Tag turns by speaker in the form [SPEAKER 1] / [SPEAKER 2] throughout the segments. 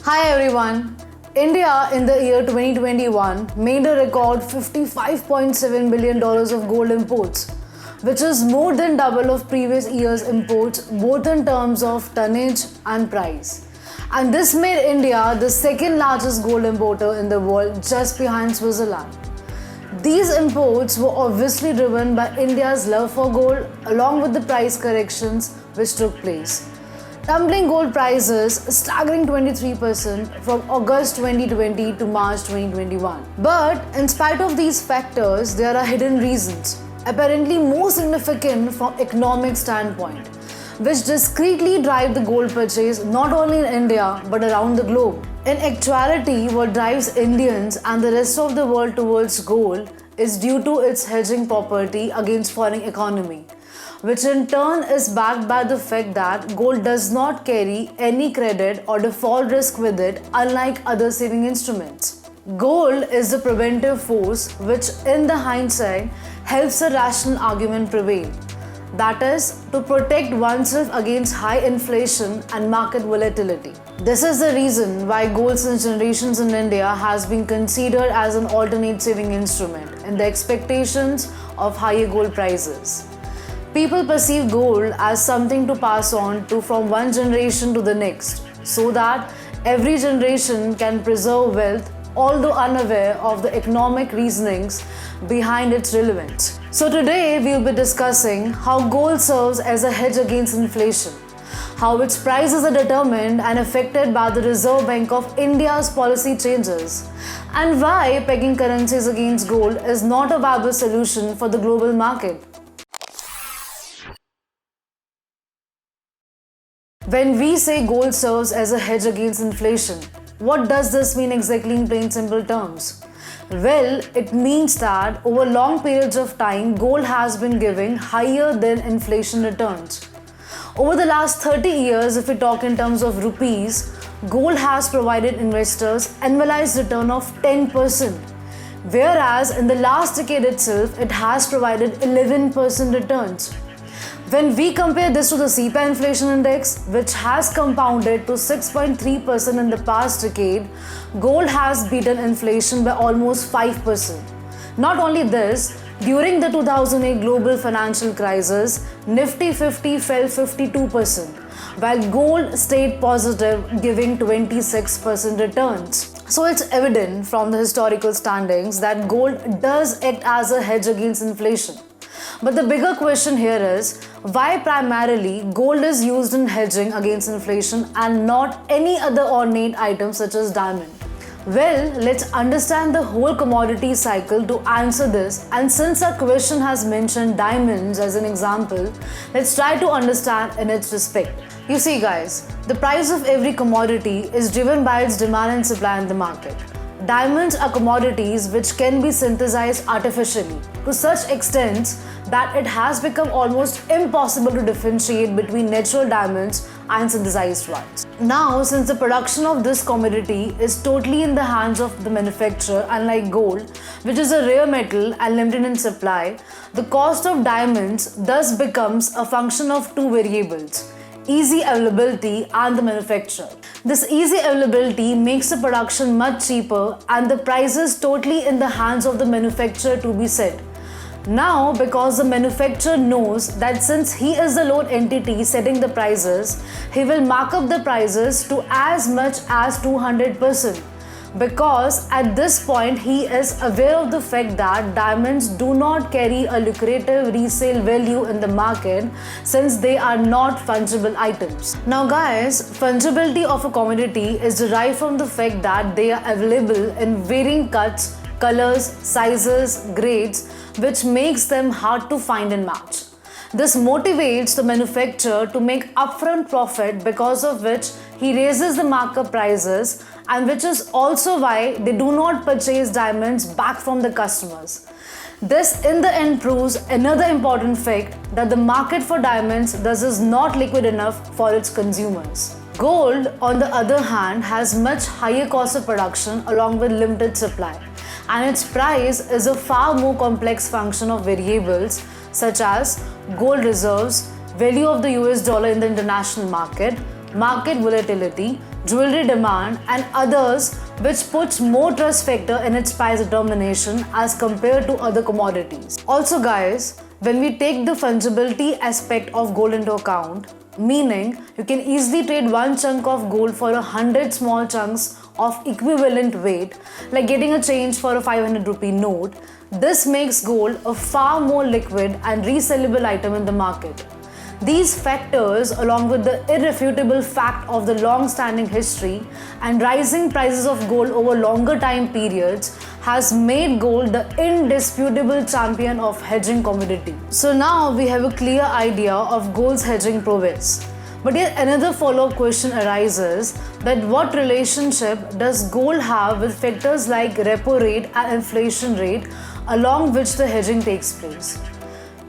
[SPEAKER 1] Hi everyone. India in the year 2021 made a record $55.7 billion of gold imports, which is more than double of previous year's imports both in terms of tonnage and price. And this made India the second largest gold importer in the world, just behind Switzerland. These imports were obviously driven by India's love for gold along with the price corrections which took place, tumbling gold prices staggering 23% from August 2020 to March 2021. But in spite of these factors, there are hidden reasons, apparently more significant from economic standpoint, which discreetly drive the gold purchase not only in India but around the globe. In actuality, what drives Indians and the rest of the world towards gold is due to its hedging property against foreign economy, which in turn is backed by the fact that gold does not carry any credit or default risk with it, unlike other saving instruments. Gold is the preventive force which, in the hindsight, helps a rational argument prevail. That is, to protect oneself against high inflation and market volatility. This is the reason why gold since generations in India has been considered as an alternate saving instrument in the expectations of higher gold prices. People perceive gold as something to pass on to from one generation to the next, so that every generation can preserve wealth, although unaware of the economic reasonings behind its relevance. So today we'll be discussing how gold serves as a hedge against inflation, how its prices are determined and affected by the Reserve Bank of India's policy changes, and why pegging currencies against gold is not a viable solution for the global market. When we say gold serves as a hedge against inflation, what does this mean exactly in plain simple terms? Well, it means that over long periods of time, gold has been giving higher than inflation returns. Over the last 30 years, if we talk in terms of rupees, gold has provided investors annualized return of 10%, whereas in the last decade itself, it has provided 11% returns. When we compare this to the CPI inflation index, which has compounded to 6.3% in the past decade, gold has beaten inflation by almost 5%. Not only this, during the 2008 global financial crisis, Nifty 50 fell 52%, while gold stayed positive, giving 26% returns. So it's evident from the historical standings that gold does act as a hedge against inflation. But the bigger question here is, why primarily gold is used in hedging against inflation and not any other ornate item such as diamond? Well, let's understand the whole commodity cycle to answer this, and since our question has mentioned diamonds as an example, let's try to understand in its respect. You see guys, the price of every commodity is driven by its demand and supply in the market. Diamonds are commodities which can be synthesized artificially to such extents that it has become almost impossible to differentiate between natural diamonds and synthesized ones. Now, since the production of this commodity is totally in the hands of the manufacturer, unlike gold, which is a rare metal and limited in supply, the cost of diamonds thus becomes a function of two variables: easy availability and the manufacturer. This easy availability makes the production much cheaper and the prices totally in the hands of the manufacturer to be set. Now, because the manufacturer knows that since he is the lone entity setting the prices, he will mark up the prices to as much as 200%. Because at this point he is aware of the fact that diamonds do not carry a lucrative resale value in the market since they are not fungible items. Now guys, fungibility of a commodity is derived from the fact that they are available in varying cuts, colors, sizes, grades, which makes them hard to find and match. This motivates the manufacturer to make upfront profit, because of which he raises the markup prices, and which is also why they do not purchase diamonds back from the customers. This in the end proves another important fact, that the market for diamonds thus is not liquid enough for its consumers. Gold, on the other hand, has much higher cost of production along with limited supply, and its price is a far more complex function of variables such as gold reserves, value of the US dollar in the international market volatility, jewelry demand, and others, which puts more trust factor in its price determination as compared to other commodities. Also guys, when we take the fungibility aspect of gold into account, meaning you can easily trade one chunk of gold for 100 small chunks of equivalent weight, like getting a change for a 500 rupee note, this makes gold a far more liquid and resellable item in the market. These factors, along with the irrefutable fact of the long-standing history and rising prices of gold over longer time periods, has made gold the indisputable champion of hedging commodity. So now we have a clear idea of gold's hedging prowess. But yet another follow-up question arises that what relationship does gold have with factors like repo rate and inflation rate along which the hedging takes place?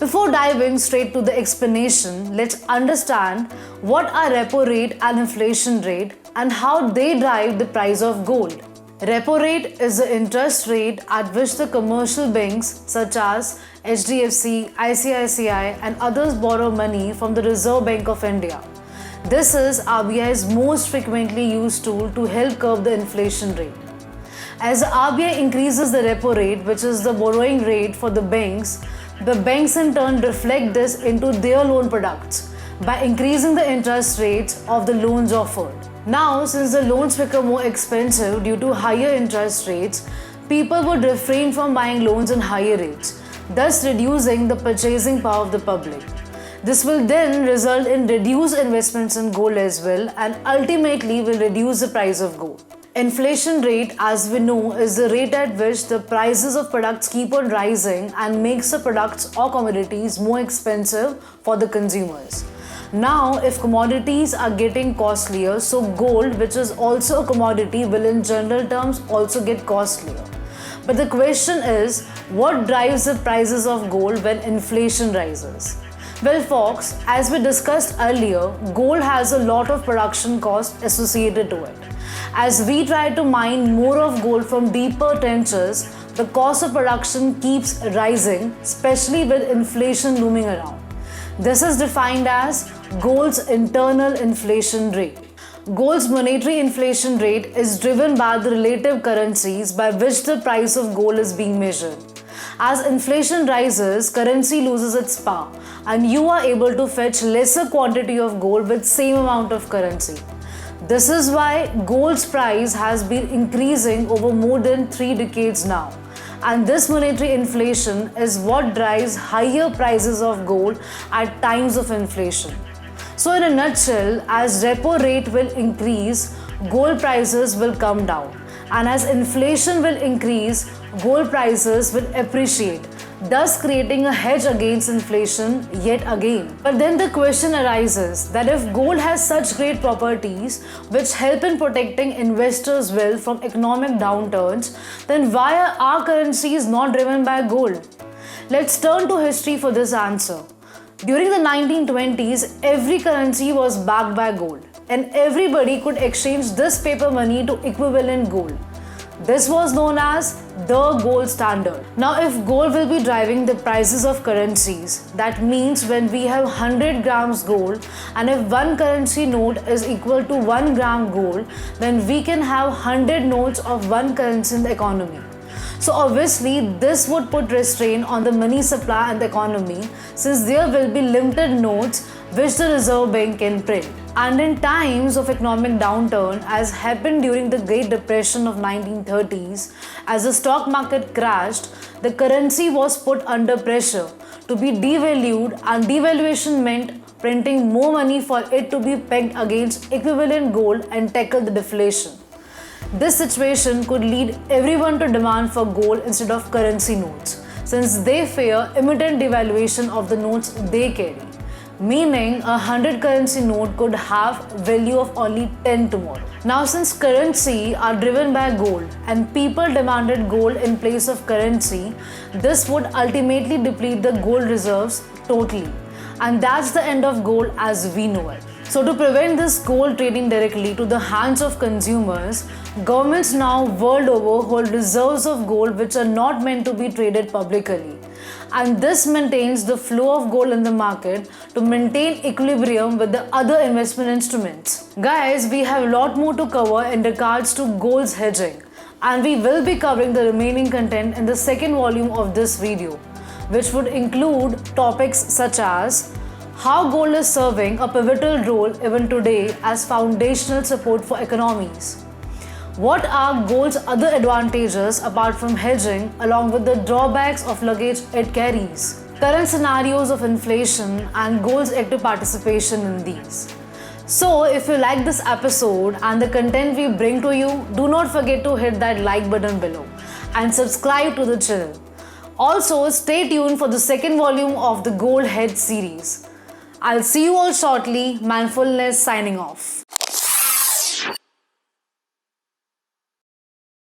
[SPEAKER 1] Before diving straight to the explanation, let's understand what are repo rate and inflation rate and how they drive the price of gold. Repo rate is the interest rate at which the commercial banks such as HDFC, ICICI and others borrow money from the Reserve Bank of India. This is RBI's most frequently used tool to help curb the inflation rate. As the RBI increases the repo rate, which is the borrowing rate for the banks in turn reflect this into their loan products by increasing the interest rates of the loans offered. Now, since the loans become more expensive due to higher interest rates, people would refrain from buying loans in higher rates, thus reducing the purchasing power of the public. This will then result in reduced investments in gold as well and ultimately will reduce the price of gold. Inflation rate, as we know, is the rate at which the prices of products keep on rising and makes the products or commodities more expensive for the consumers. Now, if commodities are getting costlier, so gold, which is also a commodity, will in general terms also get costlier. But the question is, what drives the prices of gold when inflation rises? Well folks, as we discussed earlier, gold has a lot of production cost associated to it. As we try to mine more of gold from deeper trenches, the cost of production keeps rising, especially with inflation looming around. This is defined as gold's internal inflation rate. Gold's monetary inflation rate is driven by the relative currencies by which the price of gold is being measured. As inflation rises, currency loses its power and you are able to fetch lesser quantity of gold with same amount of currency. This is why gold's price has been increasing over more than 3 decades now. And this monetary inflation is what drives higher prices of gold at times of inflation. So in a nutshell, as repo rate will increase, gold prices will come down. And as inflation will increase, gold prices will appreciate, thus creating a hedge against inflation yet again. But then the question arises that if gold has such great properties which help in protecting investors' wealth from economic downturns, then why are our currencies not driven by gold? Let's turn to history for this answer. During the 1920s, every currency was backed by gold and everybody could exchange this paper money to equivalent gold. This was known as the gold standard. Now, if gold will be driving the prices of currencies, that means when we have 100 grams gold and if one currency note is equal to 1 gram gold, then we can have 100 notes of one currency in the economy. So obviously, this would put restraint on the money supply and the economy since there will be limited notes which the Reserve Bank can print. And in times of economic downturn, as happened during the Great Depression of 1930s, as the stock market crashed, the currency was put under pressure to be devalued, and devaluation meant printing more money for it to be pegged against equivalent gold and tackle the deflation. This situation could lead everyone to demand for gold instead of currency notes, since they fear imminent devaluation of the notes they carry. Meaning, a 100 currency note could have value of only 10 tomorrow. Now, since currency are driven by gold and people demanded gold in place of currency, this would ultimately deplete the gold reserves totally. And that's the end of gold as we know it. So to prevent this gold trading directly to the hands of consumers, governments now world over hold reserves of gold which are not meant to be traded publicly. and this maintains the flow of gold in the market to maintain equilibrium with the other investment instruments. Guys, we have a lot more to cover in regards to gold's hedging, and we will be covering the remaining content in the second volume of this video, which would include topics such as how gold is serving a pivotal role even today as foundational support for economies. What are gold's other advantages apart from hedging, along with the drawbacks of luggage it carries? Current scenarios of inflation and gold's active participation in these. So, if you like this episode and the content we bring to you, do not forget to hit that like button below and subscribe to the channel. Also, stay tuned for the second volume of the Gold Hedge series. I'll see you all shortly. Mindfulness signing off.